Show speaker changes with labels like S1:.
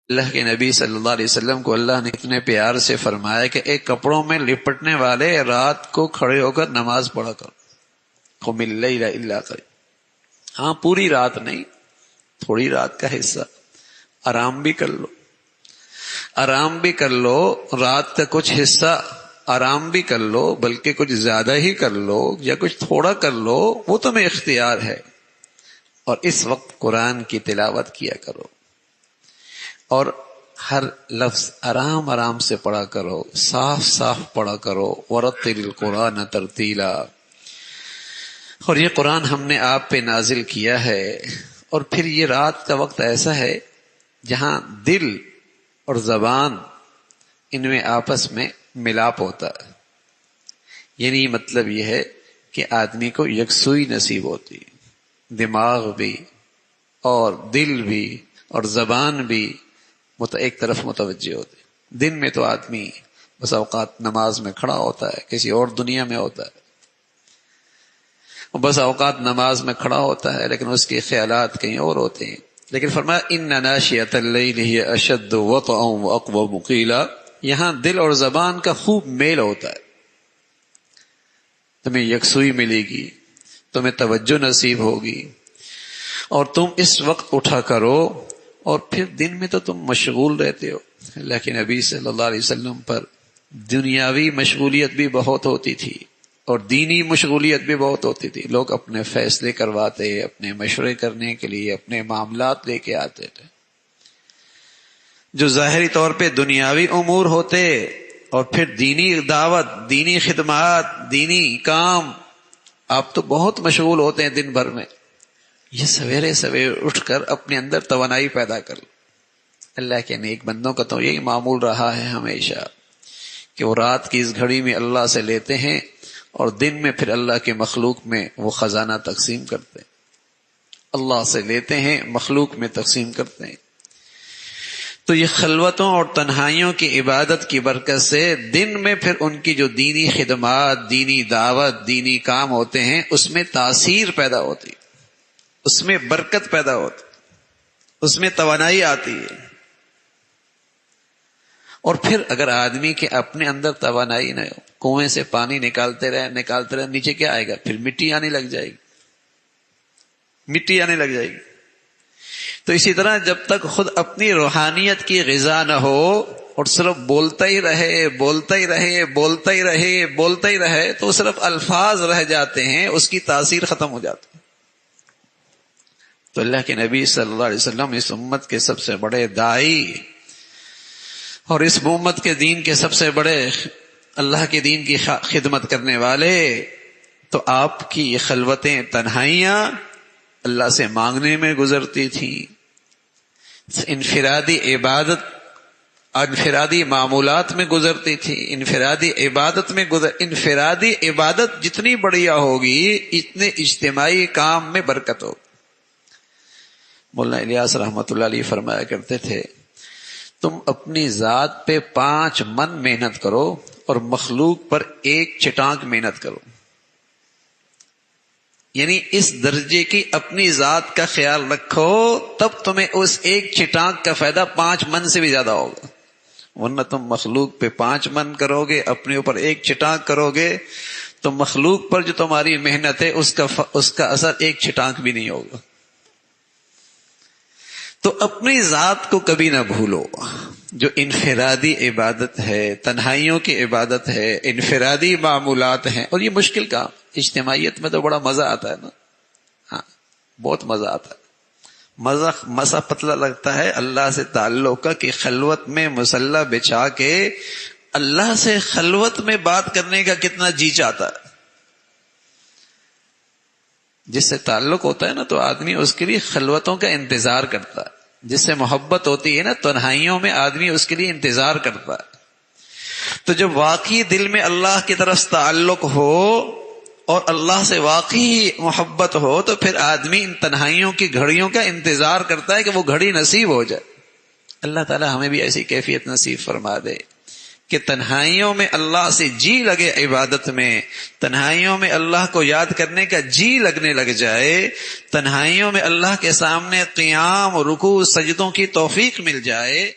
S1: اللہ کے نبی صلی اللہ علیہ وسلم کو اللہ نے اتنے پیار سے فرمایا کہ ایک کپڑوں میں لپٹنے والے رات کو کھڑے ہو کر نماز پڑھا کرو. قم اللیل الا قلیلا. ہاں پوری رات نہیں، تھوڑی رات کا حصہ آرام بھی کر لو، آرام بھی کر لو، رات کا کچھ حصہ آرام بھی کر لو، بلکہ کچھ زیادہ ہی کر لو یا کچھ تھوڑا کر لو، وہ تمہیں اختیار ہے. اور اس وقت قرآن کی تلاوت کیا کرو اور ہر لفظ آرام آرام سے پڑھا کرو، صاف صاف پڑھا کرو. ورتل القرآن ترتیلا. اور یہ قرآن ہم نے آپ پہ نازل کیا ہے. اور پھر یہ رات کا وقت ایسا ہے جہاں دل اور زبان ان میں آپس میں ملاپ ہوتا ہے. یعنی مطلب یہ ہے کہ آدمی کو یکسوئی نصیب ہوتی، دماغ بھی اور دل بھی اور زبان بھی ایک طرف متوجہ ہوتی. دن میں تو آدمی بس اوقات نماز میں کھڑا ہوتا ہے، کسی اور دنیا میں ہوتا ہے، بس اوقات نماز میں کھڑا ہوتا ہے لیکن اس کے خیالات کہیں اور ہوتے ہیں. لیکن فرمایا ان ناشئۃ اللیل ہی اشد وطئا واقوم قیلا. یہاں دل اور زبان کا خوب میل ہوتا ہے. تمہیں یکسوئی ملے گی، تمہیں توجہ نصیب ہوگی، اور تم اس وقت اٹھا کرو. اور پھر دن میں تو تم مشغول رہتے ہو. اللہ کے نبی صلی اللہ علیہ وسلم پر دنیاوی مشغولیت بھی بہت ہوتی تھی اور دینی مشغولیت بھی بہت ہوتی تھی. لوگ اپنے فیصلے کرواتے، اپنے مشورے کرنے کے لیے اپنے معاملات لے کے آتے تھے جو ظاہری طور پہ دنیاوی امور ہوتے، اور پھر دینی دعوت، دینی خدمات، دینی کام. آپ تو بہت مشغول ہوتے ہیں دن بھر میں. یہ سویرے سویرے اٹھ کر اپنے اندر توانائی پیدا کر لو. اللہ کے نیک بندوں کا تو یہی معمول رہا ہے ہمیشہ کہ وہ رات کی اس گھڑی میں اللہ سے لیتے ہیں اور دن میں پھر اللہ کے مخلوق میں وہ خزانہ تقسیم کرتے ہیں. اللہ سے لیتے ہیں، مخلوق میں تقسیم کرتے ہیں. تو یہ خلوتوں اور تنہائیوں کی عبادت کی برکت سے دن میں پھر ان کی جو دینی خدمات، دینی دعوت، دینی کام ہوتے ہیں اس میں تاثیر پیدا ہوتی، اس میں برکت پیدا ہوتی، اس میں توانائی آتی ہے. اور پھر اگر آدمی کے اپنے اندر توانائی نہ ہو، کنویں سے پانی نکالتے رہے نیچے کیا آئے گا؟ پھر مٹی آنے لگ جائے گی، مٹی آنے لگ جائے گی. تو اسی طرح جب تک خود اپنی روحانیت کی غذا نہ ہو اور صرف بولتا ہی رہے بولتا ہی رہے بولتا ہی رہے بولتا ہی رہے تو صرف الفاظ رہ جاتے ہیں، اس کی تاثیر ختم ہو جاتی ہے. تو اللہ کے نبی صلی اللہ علیہ وسلم اس امت کے سب سے بڑے داعی اور اس امت کے دین کے سب سے بڑے اللہ کے دین کی خدمت کرنے والے. تو آپ کی یہ خلوتیں، تنہائیاں اللہ سے مانگنے میں گزرتی تھیں. انفرادی عبادت، انفرادی معمولات میں گزرتی تھی. انفرادی عبادت جتنی بڑھیا ہوگی اتنے اجتماعی کام میں برکت ہوگی. مولانا الیاس رحمۃ اللہ علیہ فرمایا کرتے تھے تم اپنی ذات پہ 5 من محنت کرو اور مخلوق پر 1 چٹانک محنت کرو. یعنی اس درجے کی اپنی ذات کا خیال رکھو تب تمہیں اس 1 چٹانک کا فائدہ 5 من سے بھی زیادہ ہوگا. ورنہ تم مخلوق پہ 5 من کرو گے، اپنے اوپر 1 چٹانک کرو گے تو مخلوق پر جو تمہاری محنت ہے اس کا اثر 1 چٹانک بھی نہیں ہوگا. تو اپنی ذات کو کبھی نہ بھولو. جو انفرادی عبادت ہے، تنہائیوں کی عبادت ہے، انفرادی معمولات ہیں. اور یہ مشکل کام، اجتماعیت میں تو بڑا مزہ آتا ہے نا. ہاں بہت مزہ آتا ہے، مزہ پتلا لگتا ہے اللہ سے تعلق کا کہ خلوت میں مصلی بچھا کے اللہ سے خلوت میں بات کرنے کا کتنا جی چاہتا ہے. جس سے تعلق ہوتا ہے نا تو آدمی اس کے لیے خلوتوں کا انتظار کرتا ہے. جس سے محبت ہوتی ہے نا تنہائیوں میں آدمی اس کے لیے انتظار کرتا ہے. تو جب واقعی دل میں اللہ کی طرف تعلق ہو اور اللہ سے واقعی محبت ہو تو پھر آدمی ان تنہائیوں کی گھڑیوں کا انتظار کرتا ہے کہ وہ گھڑی نصیب ہو جائے. اللہ تعالی ہمیں بھی ایسی کیفیت نصیب فرما دے کہ تنہائیوں میں اللہ سے جی لگے عبادت میں، تنہائیوں میں اللہ کو یاد کرنے کا جی لگنے لگ جائے، تنہائیوں میں اللہ کے سامنے قیام، رکوع، سجدوں کی توفیق مل جائے،